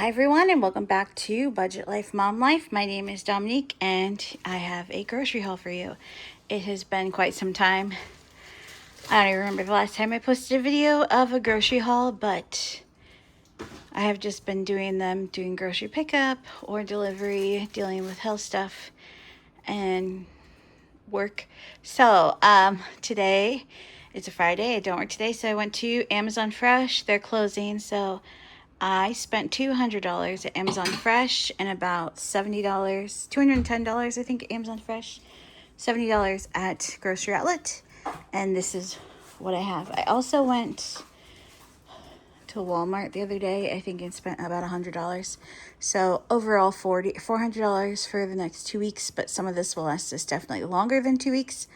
Hi everyone, and welcome back to Budget Life Mom Life. My name is Dominique and I have a grocery haul for you. It has been quite some time. I don't even remember the last time I posted a video of a grocery haul, but I have just been doing grocery pickup or delivery, dealing with health stuff and work. So today it's a Friday. I don't work today, so I went to Amazon Fresh. They're closing, so I spent $200 at Amazon Fresh and about $70, $210 I think at Amazon Fresh, $70 at Grocery Outlet, and this is what I have. I also went to Walmart the other day, I think, and spent about $100. So overall $400 for the next 2 weeks, but some of this will last us definitely longer than 2 weeks.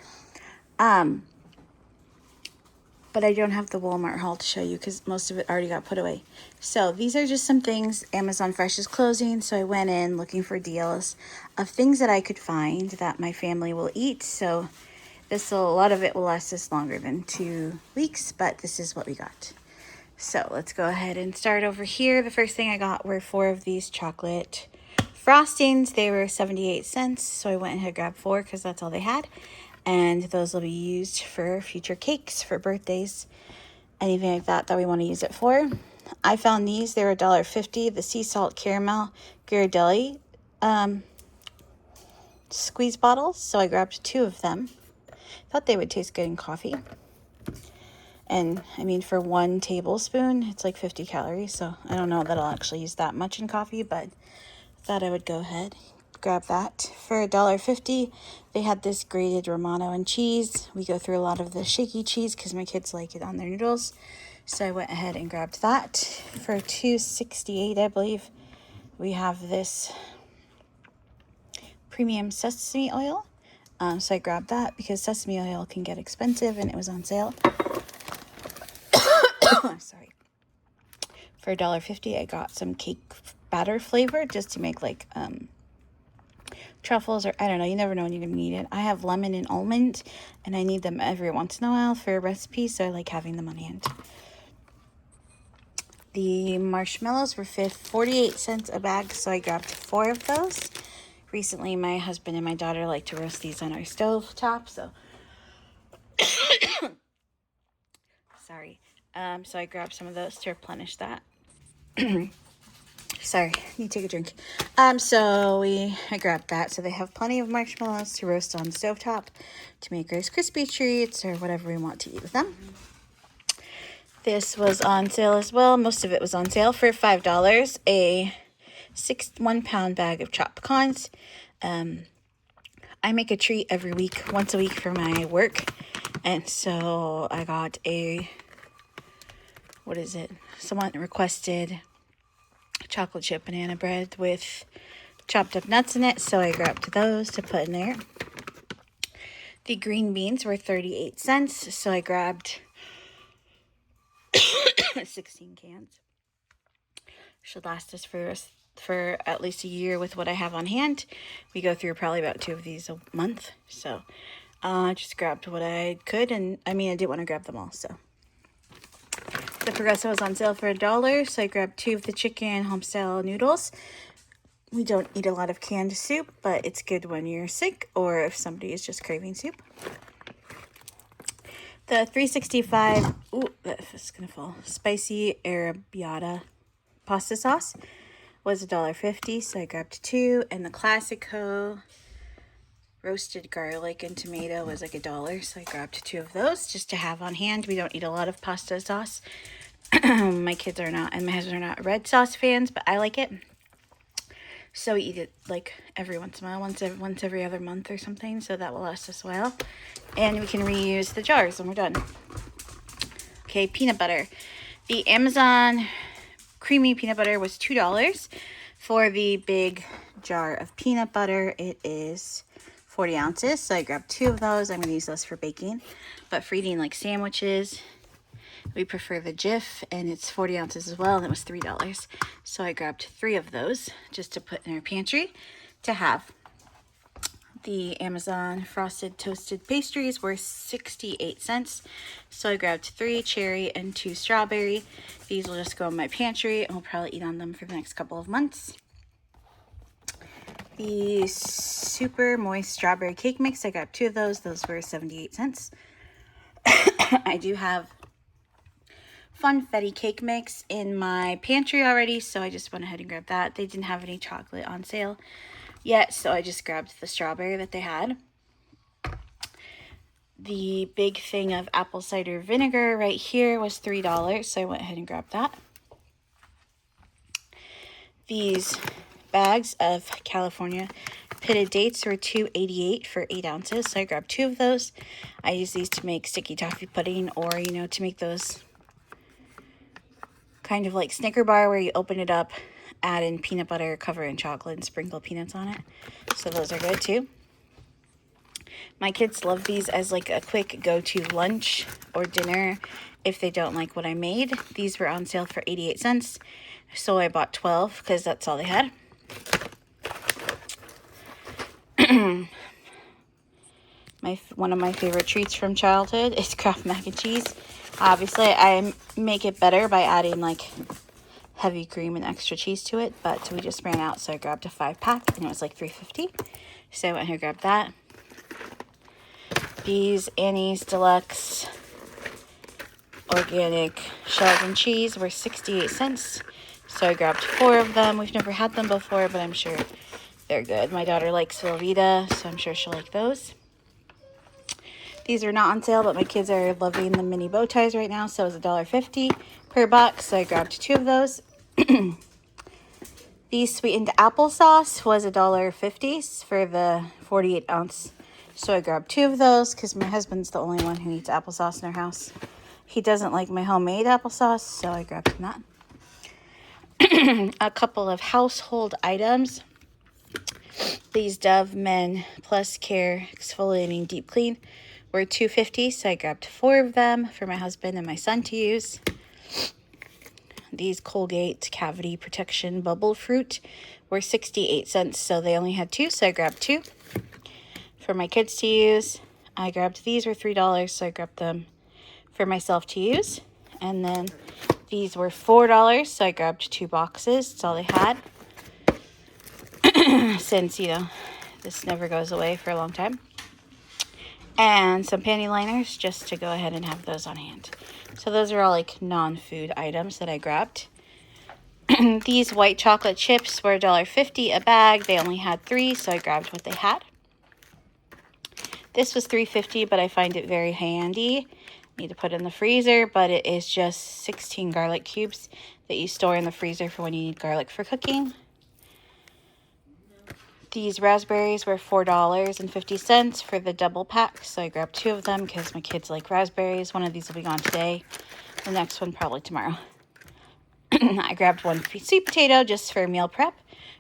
But I don't have the Walmart haul to show you because most of it already got put away. So these are just some things. Amazon Fresh is closing, so I went in looking for deals of things that I could find that my family will eat. So a lot of it will last us longer than 2 weeks, but this is what we got. So let's go ahead and start over here. The first thing I got were 4 of these chocolate frostings. They were 78 cents, so I went and grabbed 4 because that's all they had. And those will be used for future cakes, for birthdays, anything like that we want to use it for. I found these. They were $1.50. The sea salt caramel Ghirardelli squeeze bottles. So I grabbed 2 of them. Thought they would taste good in coffee. And I mean, for 1 tablespoon, it's like 50 calories. So I don't know that I'll actually use that much in coffee, but thought I would go ahead, grab that. For $1.50, they had this grated Romano and cheese. We go through a lot of the shaky cheese because my kids like it on their noodles. So I went ahead and grabbed that. For $2.68, I believe, we have this premium sesame oil. So I grabbed that because sesame oil can get expensive and it was on sale. Sorry. For $1.50, I got some cake batter flavor just to make like truffles, or I don't know, you never know when you're gonna need it. I have lemon and almond and I need them every once in a while for a recipe, so I like having them on hand. The marshmallows were 48 cents a bag, so I grabbed 4 of those. Recently my husband and my daughter like to roast these on our stove top, so sorry. So I grabbed some of those to replenish that. Sorry, need to take a drink. I grabbed that. So they have plenty of marshmallows to roast on the stovetop to make Rice Krispie treats or whatever we want to eat with them. This was on sale as well. Most of it was on sale for $5. A 1-pound bag of chopped pecans. I make a treat every week, once a week for my work. And so I got someone requested chocolate chip banana bread with chopped up nuts in it, so I grabbed those to put in there. The green beans were 38 cents, so I grabbed 16 cans. Should last us for at least a year with what I have on hand. We go through probably about 2 of these a month, so I just grabbed what I could, and I didn't want to grab them all, so. The Progresso was on sale for $1, so I grabbed 2 of the chicken home-style noodles. We don't eat a lot of canned soup, but it's good when you're sick or if somebody is just craving soup. The $3.65, that's gonna fall, spicy arrabbiata pasta sauce was $1.50, so I grabbed 2. And the Classico roasted garlic and tomato was like $1, so I grabbed 2 of those just to have on hand. We don't eat a lot of pasta sauce. My kids are not, and my husband are not red sauce fans, but I like it. So we eat it like every once in a while, once every other month or something, so that will last us a while. And we can reuse the jars when we're done. Okay, peanut butter. The Amazon creamy peanut butter was $2 for the big jar of peanut butter. It is 40 ounces, so I grabbed 2 of those. I'm going to use those for baking, but for eating like sandwiches, we prefer the Jif, and it's 40 ounces as well, and it was $3. So I grabbed 3 of those just to put in our pantry to have. The Amazon frosted toasted pastries were 68 cents. So I grabbed 3 cherry and 2 strawberry. These will just go in my pantry and we'll probably eat on them for the next couple of months. The super moist strawberry cake mix, I got 2 of those. Those were 78 cents. I do have Funfetti cake mix in my pantry already, so I just went ahead and grabbed that. They didn't have any chocolate on sale yet, so I just grabbed the strawberry that they had. The big thing of apple cider vinegar right here was $3, so I went ahead and grabbed that. These bags of California pitted dates were $2.88 for 8 ounces, so I grabbed 2 of those. I use these to make sticky toffee pudding, or, you know, to make those kind of like Snicker bar where you open it up, add in peanut butter, cover in chocolate, and sprinkle peanuts on it. So those are good too. My kids love these as like a quick go-to lunch or dinner if they don't like what I made. These were on sale for 88 cents, so I bought 12 because that's all they had. One of my favorite treats from childhood is Kraft mac and cheese. Obviously, I make it better by adding like heavy cream and extra cheese to it, but we just ran out, so I grabbed a 5-pack and it was like $3.50. So I went here and grabbed that. These Annie's Deluxe organic shells and cheese were 68 cents. So I grabbed 4 of them. We've never had them before, but I'm sure they're good. My daughter likes Velveeta, so I'm sure she'll like those. These are not on sale, but my kids are loving the mini bow ties right now, so it's $1.50 per box, so I grabbed 2 of those. The sweetened applesauce was $1.50 for the 48-ounce, so I grabbed 2 of those because my husband's the only one who eats applesauce in our house. He doesn't like my homemade applesauce, so I grabbed him that. A couple of household items. These Dove Men Plus Care Exfoliating Deep Clean were $2.50, so I grabbed 4 of them for my husband and my son to use. These Colgate Cavity Protection Bubble Fruit were 68 cents, so they only had 2, so I grabbed 2 for my kids to use. I grabbed these were $3, so I grabbed them for myself to use. And then these were $4, so I grabbed 2 boxes. That's all they had. Since, you know, this never goes away for a long time. And some panty liners just to go ahead and have those on hand. So those are all like non-food items that I grabbed. These white chocolate chips were $1.50 a bag. They only had 3, so I grabbed what they had. This was $3.50, but I find it very handy. Need to put it in the freezer, but it is just 16 garlic cubes that you store in the freezer for when you need garlic for cooking. These raspberries were $4.50 for the double pack, so I grabbed 2 of them because my kids like raspberries. One of these will be gone today. The next one probably tomorrow. I grabbed 1 sweet potato just for meal prep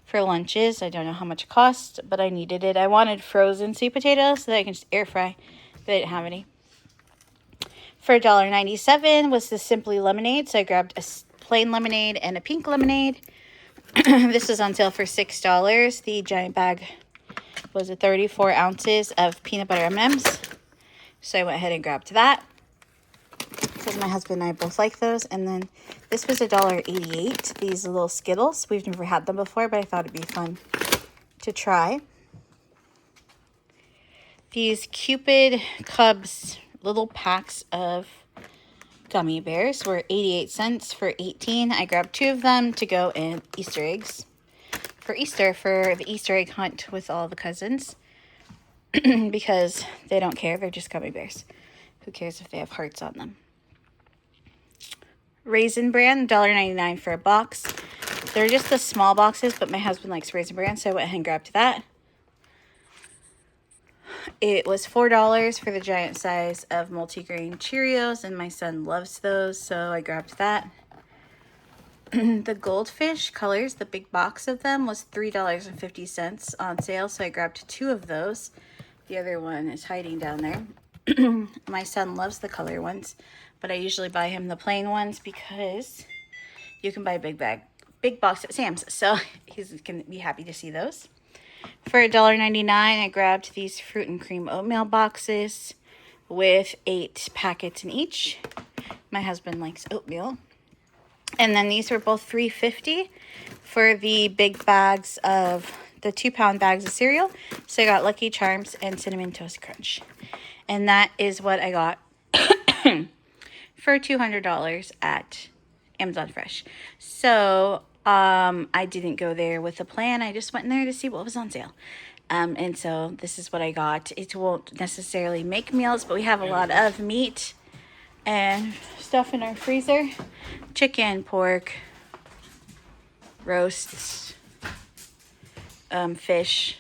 for lunches. I don't know how much it cost, but I needed it. I wanted frozen sweet potatoes so that I can just air fry, but I didn't have any. For $1.97 was the Simply Lemonade, so I grabbed a plain lemonade and a pink lemonade. This was on sale for $6. The giant bag was 34 ounces of peanut butter M&Ms. So I went ahead and grabbed that because my husband and I both like those. And then this was $1.88. These little Skittles. We've never had them before, but I thought it'd be fun to try. These Cupid Cubs little packs of gummy bears were 88 cents for 18. I grabbed 2 of them to go in Easter eggs for Easter, for the Easter egg hunt with all the cousins. Because they don't care, they're just gummy bears. Who cares if they have hearts on them? Raisin Bran, $1.99 for a box. They're just the small boxes, but my husband likes Raisin Bran, so I went ahead and grabbed that. It was $4 for the giant size of multigrain Cheerios, and my son loves those, so I grabbed that. The Goldfish colors, the big box of them, was $3.50 on sale, so I grabbed 2 of those. The other one is hiding down there. My son loves the color ones, but I usually buy him the plain ones because you can buy a big box at Sam's, so he's going to be happy to see those. For $1.99, I grabbed these fruit and cream oatmeal boxes with 8 packets in each. My husband likes oatmeal. And then these were both $3.50 for the big bags of the 2-pound bags of cereal. So I got Lucky Charms and Cinnamon Toast Crunch. And that is what I got for $200 at Amazon Fresh. So I didn't go there with a plan. I just went in there to see what was on sale. And so this is what I got. It won't necessarily make meals, but we have a lot of meat and stuff in our freezer. Chicken, pork, roasts, fish,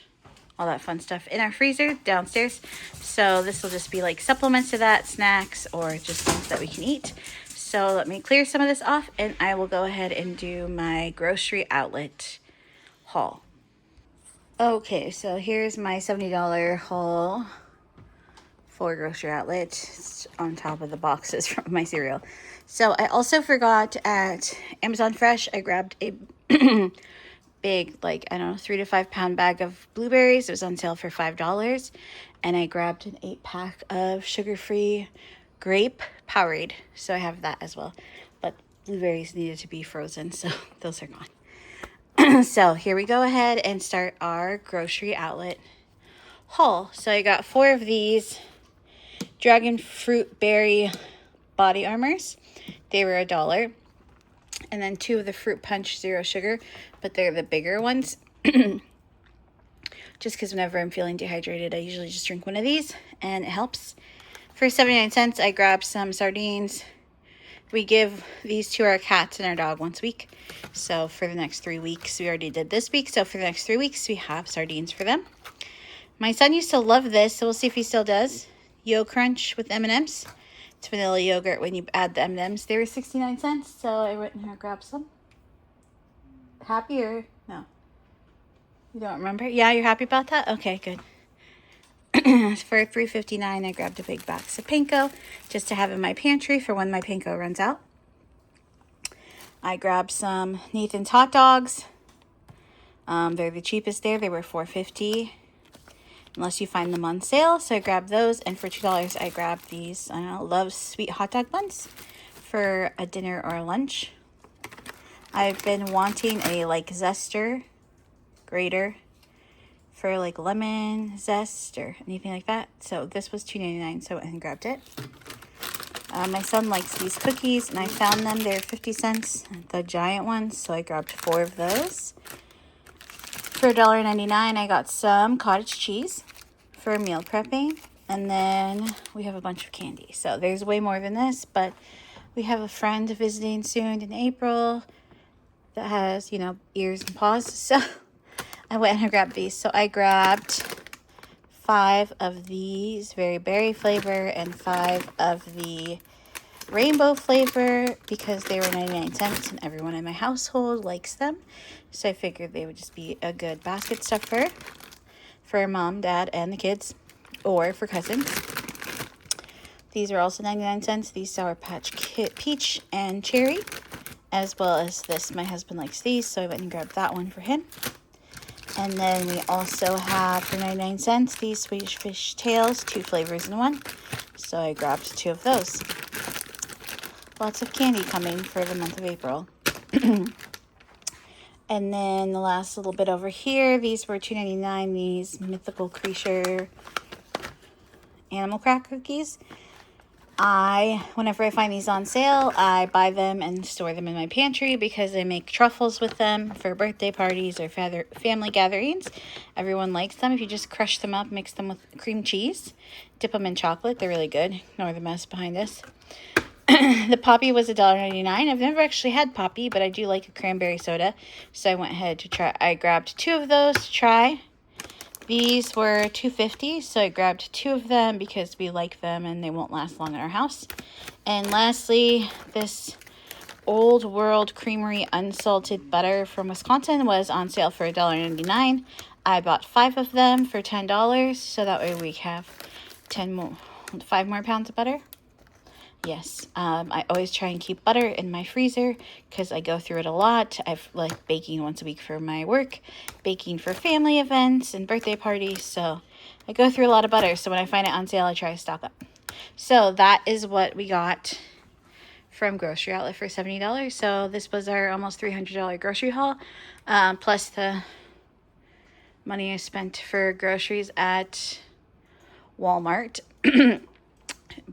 all that fun stuff in our freezer downstairs. So this will just be like supplements to that, snacks, or just things that we can eat. So let me clear some of this off and I will go ahead and do my grocery outlet haul. Okay, so here's my $70 haul for grocery outlet. It's on top of the boxes from my cereal. So I also forgot at Amazon Fresh, I grabbed a big, like, I don't know, 3 to 5 pound bag of blueberries. It was on sale for $5. And I grabbed an 8-pack of sugar-free grape Powerade. So I have that as well. But blueberries needed to be frozen, so those are gone. So here we go ahead and start our grocery outlet haul. So I got 4 of these dragon fruit berry body armors. They were $1. And then 2 of the fruit punch zero sugar, but they're the bigger ones. Just because whenever I'm feeling dehydrated, I usually just drink one of these and it helps. For 79 cents, I grabbed some sardines. We give these to our cats and our dog once a week. So for the next 3 weeks, we already did this week. So for the next 3 weeks, we have sardines for them. My son used to love this, so we'll see if he still does. Yo Crunch with M&Ms. It's vanilla yogurt when you add the M&Ms. They were 69 cents, so I went in here and grabbed some. Happy or no? You don't remember? Yeah, you're happy about that? Okay, good. For $3.59, I grabbed a big box of panko just to have in my pantry for when my panko runs out. I grabbed some Nathan's hot dogs. They're the cheapest there. They were $4.50 unless you find them on sale. So I grabbed those, and for $2, I grabbed these, I don't know, Love's sweet hot dog buns for a dinner or a lunch. I've been wanting a like zester grater for like lemon zest or anything like that. So this was $2.99, so I went and grabbed it. My son likes these cookies, and I found them. They're 50 cents, the giant ones, so I grabbed 4 of those. For $1.99, I got some cottage cheese for meal prepping, and then we have a bunch of candy. So there's way more than this, but we have a friend visiting soon in April that has, you know, ears and paws, so I went and grabbed these. So I grabbed 5 of these very berry flavor and 5 of the rainbow flavor because they were 99 cents and everyone in my household likes them. So I figured they would just be a good basket stuffer for mom, dad, and the kids, or for cousins. These are also 99 cents. These Sour Patch Peach and Cherry, as well as this. My husband likes these, so I went and grabbed that one for him. And then we also have, for 99 cents, these Swedish Fish Tales, 2 flavors in one. So I grabbed 2 of those. Lots of candy coming for the month of April. And then the last little bit over here, these were $2.99, these Mythical Creature animal crack cookies. Whenever I find these on sale, I buy them and store them in my pantry because I make truffles with them for birthday parties or family gatherings. Everyone likes them. If you just crush them up, mix them with cream cheese, dip them in chocolate, they're really good. Ignore the mess behind this. The Poppy was $1.99. I've never actually had Poppy, but I do like a cranberry soda, so I went ahead to try. I grabbed 2 of those to try. These were $2.50, so I grabbed 2 of them because we like them and they won't last long in our house. And lastly, this Old World Creamery unsalted butter from Wisconsin was on sale for $1.99. I bought 5 of them for $10, so that way we have 5 more pounds of butter. Yes, I always try and keep butter in my freezer because I go through it a lot. I've like baking once a week for my work, baking for family events and birthday parties. So I go through a lot of butter. So when I find it on sale, I try to stock up. So that is what we got from Grocery Outlet for $70. So this was our almost $300 grocery haul, plus the money I spent for groceries at Walmart.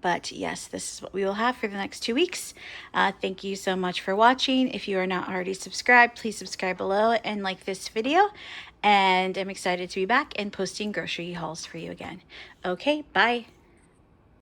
But yes, this is what we will have for the next 2 weeks. Thank you so much for watching. If you are not already subscribed, please subscribe below and like this video. And I'm excited to be back and posting grocery hauls for you again. Okay, bye.